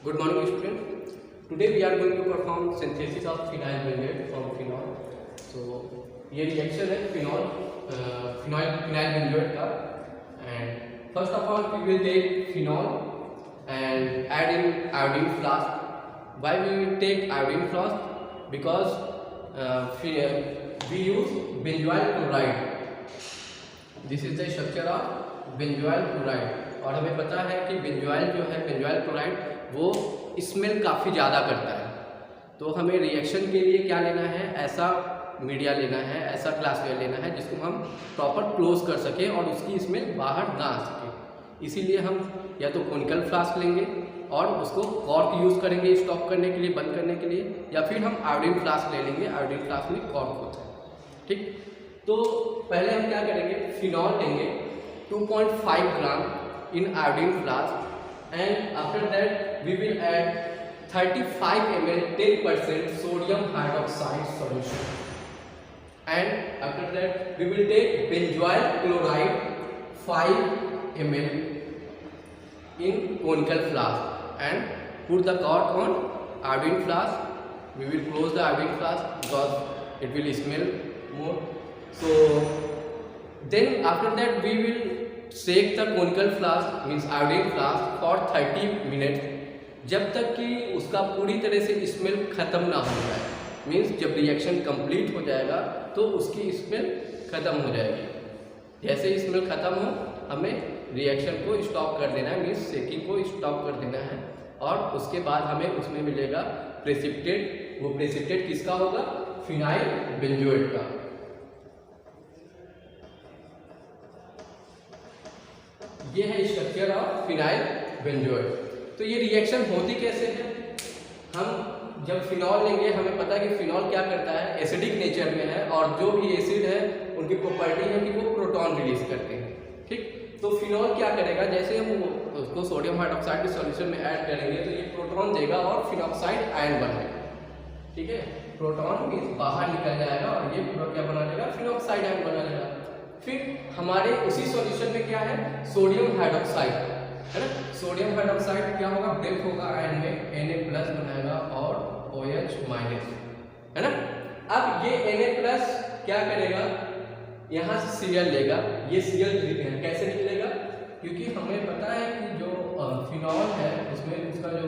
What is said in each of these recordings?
Good morning, students. Today we are going to perform synthesis of phenyl benzoate from phenol. So ये reaction है phenyl benzoate का. And first of all we will take phenol and add in iodine flask. Why we will take iodine flask? Because we use benzoyl chloride. This is the structure of benzoyl chloride. और हमें पता है कि benzoyl जो है benzoyl chloride वो smell काफ़ी ज़्यादा करता है। तो हमें रिएक्शन के लिए क्या लेना है, ऐसा मीडिया लेना है, ऐसा ग्लासवेयर लेना है जिसको हम प्रॉपर क्लोज कर सकें और उसकी स्मेल बाहर ना आ सके। इसीलिए हम या तो कोनिकल फ्लास्क लेंगे और उसको कॉर्क यूज़ करेंगे स्टॉप करने के लिए, बंद करने के लिए, या फिर हम आयोडीन फ्लास्क ले लेंगे। आयोडीन फ्लास्क में कॉर्क होता है। ठीक, तो पहले हम क्या करेंगे, फिनॉल लेंगे 2.5 ग्राम in iodine flask, and after that we will add 35 ml 10% sodium hydroxide solution, and after that we will take benzoyl chloride 5 ml in conical flask and put the cork on iodine flask. We will close the iodine flask because it will smell more. So then after that we will shake the conical flask means iodine flask for 30 minutes जब तक कि उसका पूरी तरह से smell खत्म ना हो जाए। मीन्स जब रिएक्शन कंप्लीट हो जाएगा तो उसकी स्मेल खत्म हो जाएगी। जैसे ही स्मेल खत्म हो हमें रिएक्शन को स्टॉप कर देना है, मीन्स शेकिंग को स्टॉप कर देना है। और उसके बाद हमें उसमें मिलेगा प्रेसिपिटेट। वो प्रेसिपिटेट किसका होगा, फिनाइल बेंजोएट का। ये है स्ट्रक्चर ऑफ फिनाइल बेंजोएट। तो ये रिएक्शन होती कैसे है, हम जब फिनॉल लेंगे हमें पता है कि फिनॉल क्या करता है, एसिडिक नेचर में है और जो भी एसिड है उनकी प्रॉपर्टी है कि वो प्रोटॉन रिलीज करते हैं। ठीक, तो फिनॉल क्या करेगा, जैसे हम उसको सोडियम हाइड्रोक्साइड के सॉल्यूशन में ऐड करेंगे तो ये प्रोटॉन देगा और फिनॉक्साइड आयन बनेगा। ठीक है, प्रोटॉन मीन्स बाहर निकल जाएगा और ये पूरा क्या बना लेगा, फिनॉक्साइड आयन बना लेगा। फिर हमारे उसी सॉल्यूशन में क्या है, सोडियम हाइड्रोक्साइड है ना। सोडियम हाइड्रोक्साइड क्या होगा, ब्रेक होगा आयन में, Na+ बनाएगा और OH- है ना। अब ये Na+ क्या करेगा, यहाँ से Cl लेगा, ये Cl कैसे निकलेगा, क्योंकि हमें पता है कि जो फिनॉल है उसमें उसका जो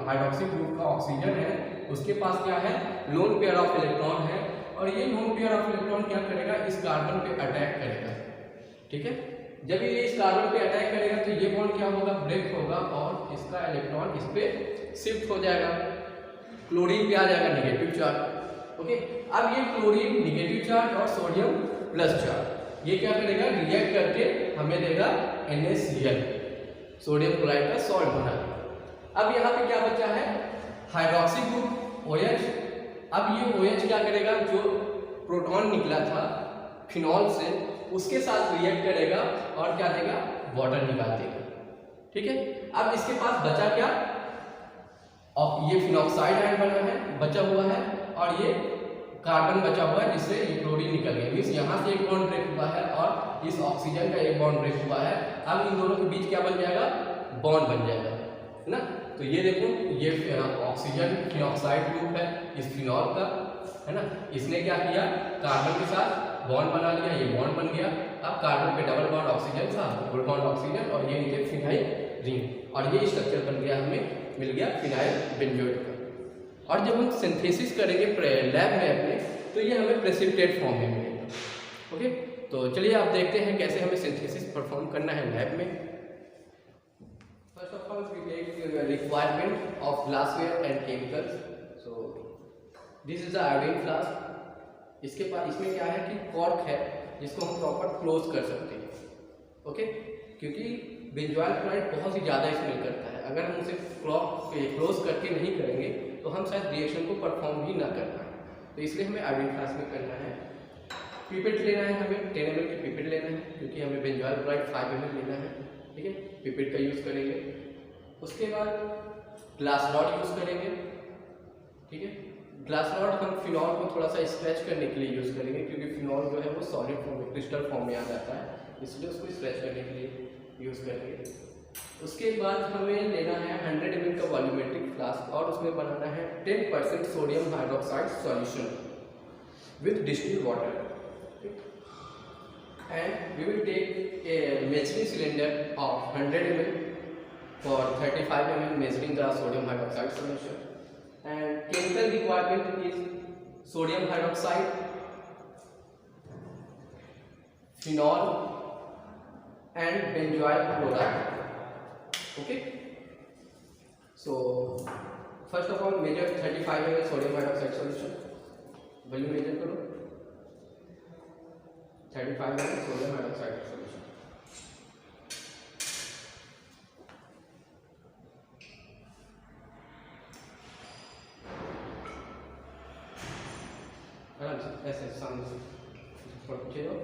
हाइड्रोक्सी ग्रुप का ऑक्सीजन है उसके पास क्या है, लोन पेयर ऑफ इलेक्ट्रॉन है, और ये लोन पेयर ऑफ इलेक्ट्रॉन क्या करेगा, इस कार्बन पे अटैक करेगा। ठीक है, जब ये इस कार्बन पे अटैक करेगा तो ये बॉन्ड क्या होगा, ब्रेक होगा और इसका इलेक्ट्रॉन इस पे शिफ्ट हो जाएगा, क्लोरीन पे आ जाएगा नेगेटिव चार्ज। ओके, अब ये क्लोरीन नेगेटिव चार्ज और सोडियम प्लस चार्ज ये क्या करेगा, रिएक्ट करके हमें देगा NaCl, सोडियम क्लोराइड का सॉल्ट बना। अब यहाँ पे क्या बचा है, हाइड्रोक्सी ग्रुप OH। अब ये OH क्या करेगा, जो प्रोटॉन निकला था फिनॉल से उसके साथ रिएक्ट करेगा और क्या देगा, वाटर निकाल देगा। ठीक है, अब इसके पास बचा क्या, और ये फिनॉक्साइड आयन बना है, बचा हुआ है, और ये कार्बन बचा हुआ है जिससे ये क्लोरीन निकल गया। मीन्स यहाँ से एक बॉन्ड ब्रेक हुआ है और इस ऑक्सीजन का एक बॉन्ड ब्रेक हुआ है। अब इन दोनों के बीच क्या बन जाएगा, बॉन्ड बन जाएगा, है ना। तो ये देखो, ये ऑक्सीजन फिनॉक्साइड ग्रुप है इस फिनॉल का, है ना। इसने क्या किया, कार्बन के साथ बॉन्ड बना लिया, ये बॉन्ड बन गया। अब कार्बन पे डबल बॉन्ड ऑक्सीजन था, डबल बॉन्ड ऑक्सीजन, और ये नीचे फिनाइल रिंग, और ये स्ट्रक्चर बन गया, हमें मिल गया फिनाइल बेंजोएट का। और जब हम सिंथेसिस करेंगे लैब में अपने तो ये हमें प्रेसिपिटेट फॉर्म में मिलेगा। ओके, तो चलिए आप देखते हैं कैसे हमें सिंथेसिस परफॉर्म करना है लैब में। First of all we take requirement of glassware and chemicals. So this is the iodine flask. इसके पास इसमें क्या है कि कॉर्क है जिसको हम प्रॉपर क्लोज कर सकते हैं। ओके, क्योंकि बेंजोइल क्लोराइड बहुत ही ज़्यादा स्मेल करता है, अगर हम उसे क्लोज करके नहीं करेंगे तो हम शायद रिएक्शन को परफॉर्म भी ना कर पाएँ। तो इसलिए हमें आयोडीन फ्लास्क में करना है। पिपेट लेना है, हमें 10 ml के पिपेट लेना है, क्योंकि हमें बेंजोइल क्लोराइड 5 ml लेना है। ठीक है, पिपेट का यूज़ करेंगे। उसके बाद ग्लास रॉड यूज़ करेंगे। ठीक है, ग्लास रॉड हम फिनॉल को थोड़ा सा स्ट्रेच करने के लिए यूज़ करेंगे, क्योंकि फिनॉल जो है वो सॉलिड फॉर्म में, क्रिस्टल फॉर्म में आ जाता है, इसलिए उसको स्ट्रेच करने के लिए यूज़ करेंगे। उसके बाद हमें लेना है 100 ml का वॉल्यूमेट्रिक फ्लास्क और उसमें बनाना है 10% sodium hydroxide solution with distilled water, and we will take a measuring cylinder of 100 ml for 35 ml measuring the sodium hydroxide solution, and chemical requirement is sodium hydroxide, phenol and benzoyl chloride. Okay, so first of all measure 35 ml sodium hydroxide solution. Volume major करो 35 ml sodium hydroxide solution. आराम से ऐसे सामने से ऊपर पीछे लो।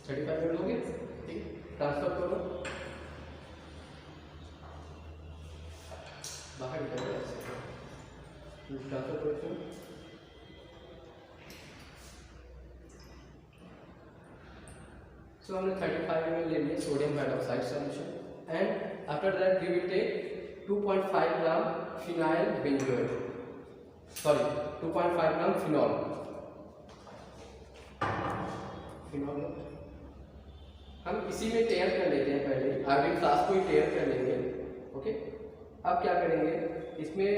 35 ml हो गए, ठीक, ट्रांसफर करो बाहर निकालो ऐसे ट्रांसफर करो। So हमने 35 ml ले लिया sodium hydroxide solution and after that we will take 2.5 gram phenyl benzoate, sorry 2.5 gram phenol. Phenol हम इसी में तैयार कर लेते हैं, पहले आयोडीन फ्लास्क को ही तैयार कर लेंगे। ओके, अब क्या करेंगे, इसमें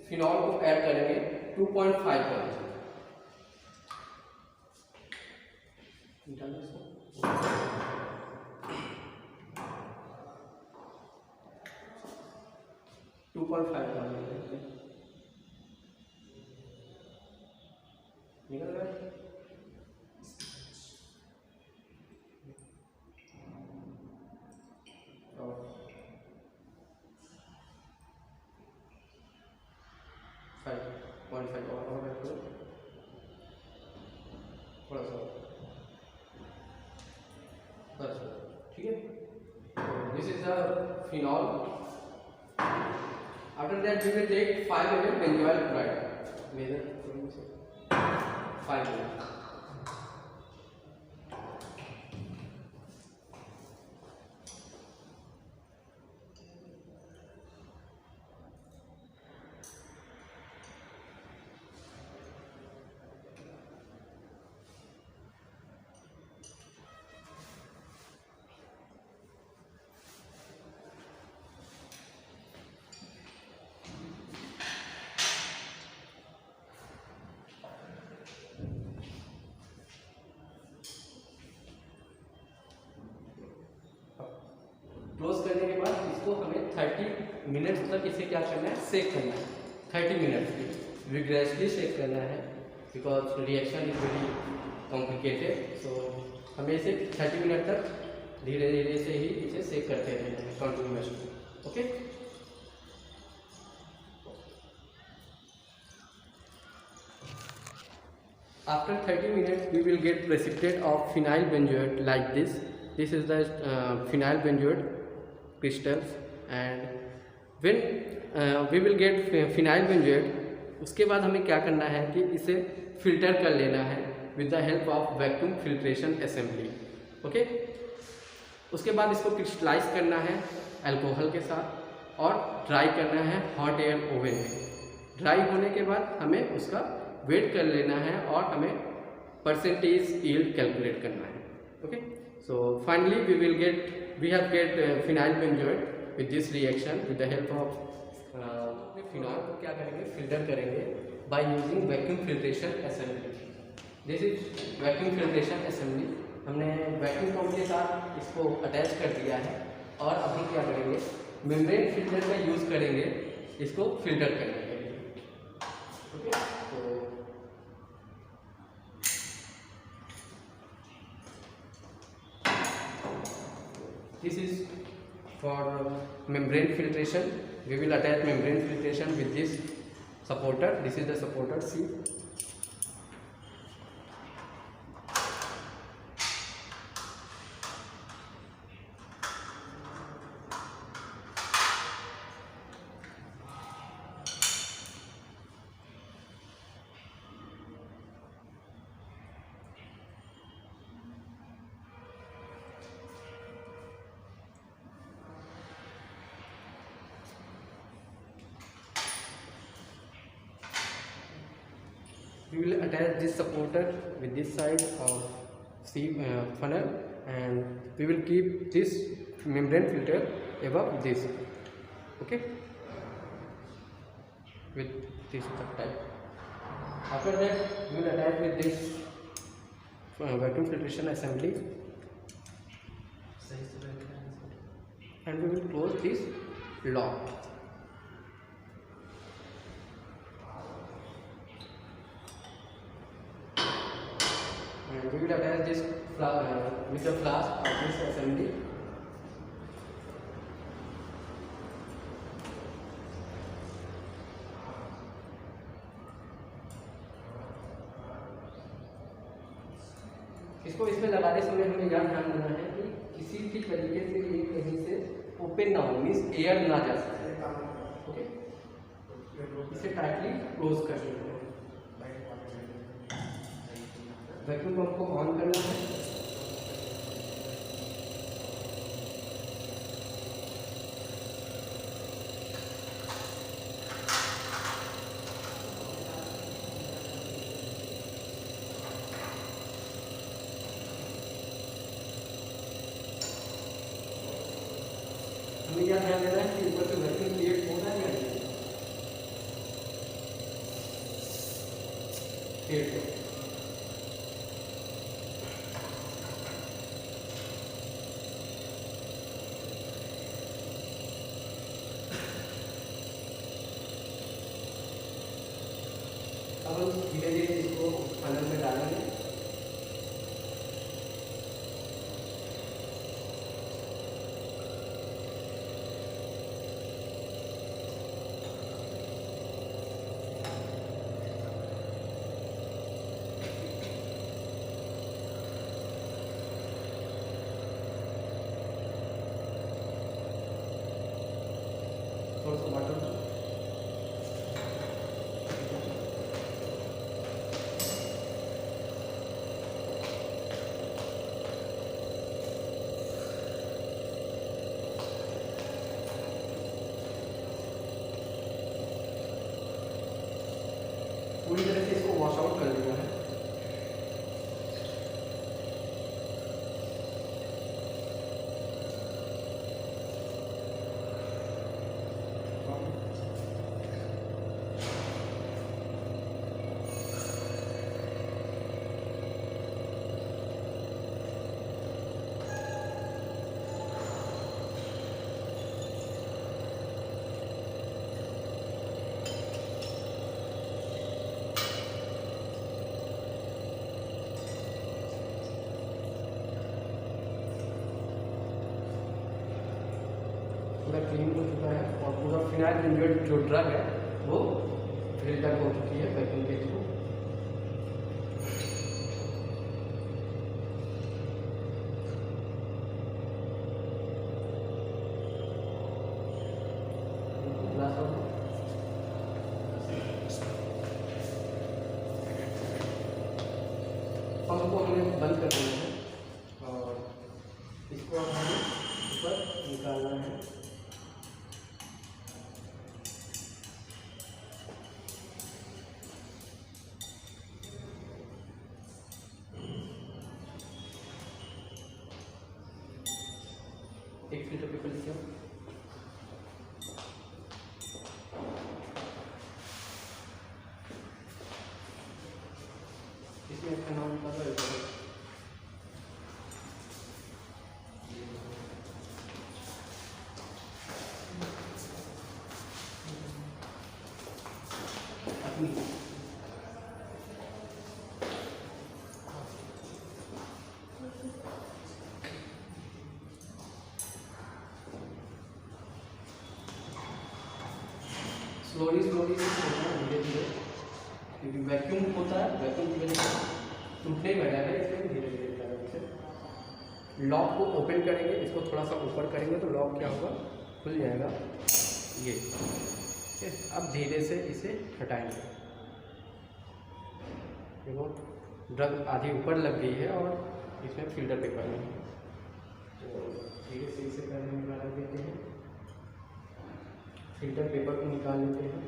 फिनॉल को ऐड करेंगे 2.5 ग्राम, 2.5 ग्राम निकल रहा है। और 5.5 और ऐड करो थोड़ा सा बस, ठीक है। This is the phenol. After that we will take 5 ml benzoyl chloride, measure 5 ml। Close करने के बाद इसको हमें 30 मिनट्स तक इसे क्या करना है, सेक करना है। 30 मिनट्स विग्रेसली सेक करना है because reaction is very complicated. So हमें इसे 30 मिनट तक धीरे धीरे से ही इसे सेक करते रहना है continuously. Okay, after 30 minutes we will get precipitate of phenyl benzoate like this. This is the phenyl benzoate crystals, and when we will get phenyl benzoate, उसके बाद हमें क्या करना है कि इसे फिल्टर कर लेना है with the help of vacuum filtration assembly. Okay, उसके बाद इसको क्रिस्टलाइज करना है अल्कोहल के साथ और ड्राई करना है हॉट एयर ओवन में। ड्राई होने के बाद हमें उसका वेट कर लेना है और हमें परसेंटेज यील्ड कैलकुलेट करना है। Okay, so finally we have get phenyl benzoate with this reaction with the help of phenol को क्या करेंगे, फिल्टर करेंगे by using vacuum filtration assembly. This is vacuum filtration assembly. हमने वैक्यूम पंप के साथ इसको अटैच कर दिया है और अब हम क्या करेंगे, मेम्ब्रेन फिल्टर का यूज़ करेंगे इसको फिल्टर करने के लिए। ओके, तो this is for membrane filtration. We will attach membrane filtration with this supporter. This is the supporter, see. We will attach this supporter with this side of funnel, and we will keep this membrane filter above this. Okay, with this type. After that, we will attach with this vacuum filtration assembly, and we will close this lock. And we will attach this with the flask of this assembly. इसको इसमें लगाने समय हमें यह ध्यान देना है कि किसी भी तरीके से ये कहीं से ओपन ना हो, मीन्स एयर ना जा सके। ओके, इसे टाइटली क्लोज कर देते हैं। वैक्यूम पंप को ऑन करना है। हमें यह ध्यान देना है कि ऊपर से वैक्यूम क्रिएट हो रहा है या नहीं। अब हम धीरे धीरे इसको फनल में डालेंगे। थोड़ा सा वाटर पूरी तरह से इसको वॉश आउट कर देना है। पूरा क्लीन हो चुका है और पूरा फिनाइल बेंजोएट जो ड्रग है वो फिल्टर हो चुकी है वैक्यूम के थ्रू। पंप को हमें बंद कर देना है और इसको हमें ऊपर निकालना है। एक फिल्टर पेपर लिखिए। इसमें इसका नाम लिखा हुआ है। स्लोली स्लोली से छोड़ना है धीरे धीरे, क्योंकि वैक्यूम होता है, वैक्यूम की वजह से टूटने ही बना है, इसलिए धीरे धीरे करेंगे। लॉक को ओपन करेंगे, इसको थोड़ा सा ऊपर करेंगे तो लॉक क्या होगा, खुल जाएगा ये। ठीक है, अब धीरे से इसे हटाएंगे। देखो ड्रग आधी ऊपर लग गई है और इसमें फिल्टर पेपर नहीं है, तो धीरे से इसे करने निकाल देते हैं। फिल्टर पेपर को निकाल लेते हैं।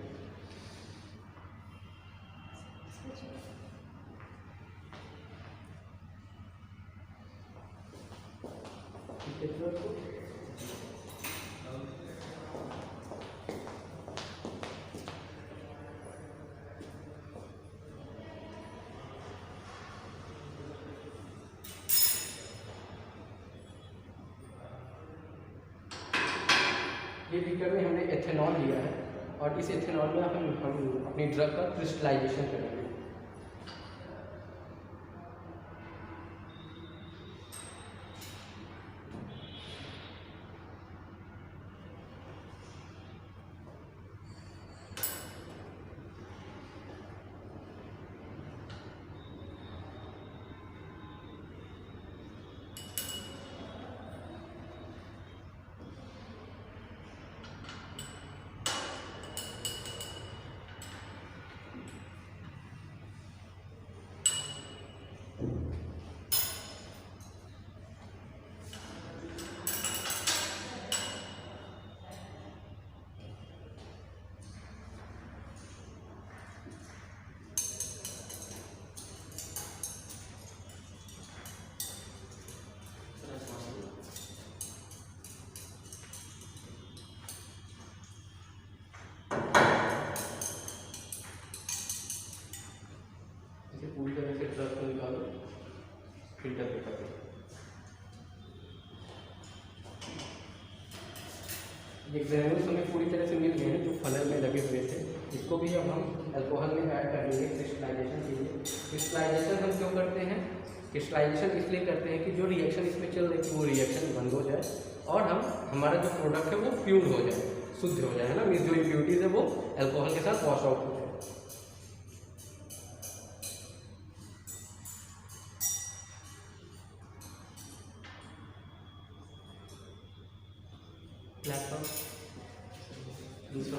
ये बीकर में हमने एथेनॉल लिया है और इस एथेनॉल में हम अपनी ड्रग का क्रिस्टलाइजेशन करेंगे। पूरी तरह से ड्रग को निकालो फिल्टर पेपर पे। ये ग्रेन्यूल्स हमें पूरी तरह से मिल गए हैं जो फनल में लगे हुए थे। इसको भी अब हम अल्कोहल में ऐड कर देंगे क्रिस्टलाइजेशन के लिए। क्रिस्टलाइजेशन हम क्यों करते हैं? क्रिस्टलाइजेशन इसलिए करते हैं कि जो रिएक्शन इसमें चल रही थी वो रिएक्शन बंद हो जाए और हमारा जो प्रोडक्ट है वो प्योर हो जाए, शुद्ध हो जाए, है ना। मीन्स जो इम्प्योरिटीज है वो अल्कोहल के साथ वॉश आउट हो जाए। लैपटॉप दूसरा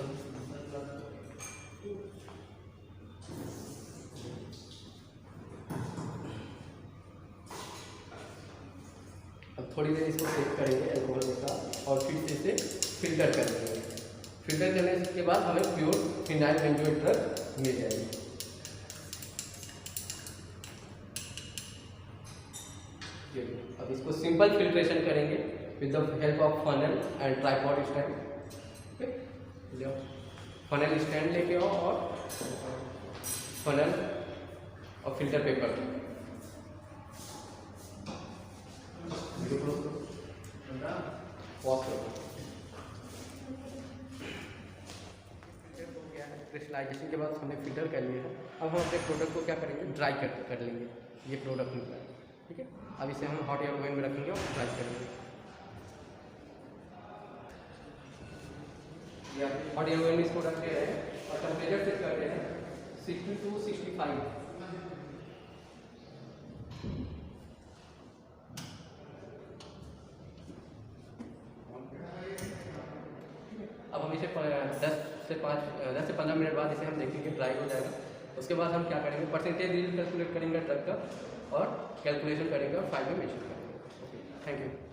अब थोड़ी देर इसको सेक करेंगे अल्कोहल के साथ और फिर से इसे फिल्टर करेंगे। फिल्टर करने के बाद हमें प्योर फिनाइल बेंजोएट ड्रग मिल जाएगी। अब इसको सिंपल फिल्ट्रेशन करेंगे with the help of funnel and tripod stand। okay? Funnel stand लेके आओ और फनल और फिल्टर पेपर वॉश करो। क्रिस्टलाइजेशन के बाद हमने फिल्टर कर लिया है। अब हम अपने प्रोडक्ट को क्या करेंगे, ड्राई कर लेंगे। ये प्रोडक्ट निकला है, ठीक है। अब इसे हम हॉट एयर ओवन में रखेंगे और ड्राई करेंगे। हॉट एयर ओवन में इसको रख दे रहे हैं और टेम्परेचर सेट कर रहे हैं 60 to 65। अब हम इसे 10 से 15 मिनट बाद इसे हम देखेंगे ड्राई हो जाएगा। उसके बाद हम क्या करेंगे, परसेंटेज कैलकुलेट करेंगे ड्रग का और कैलकुलेशन करेंगे और फाइल में मेंशन करेंगे। Thank you.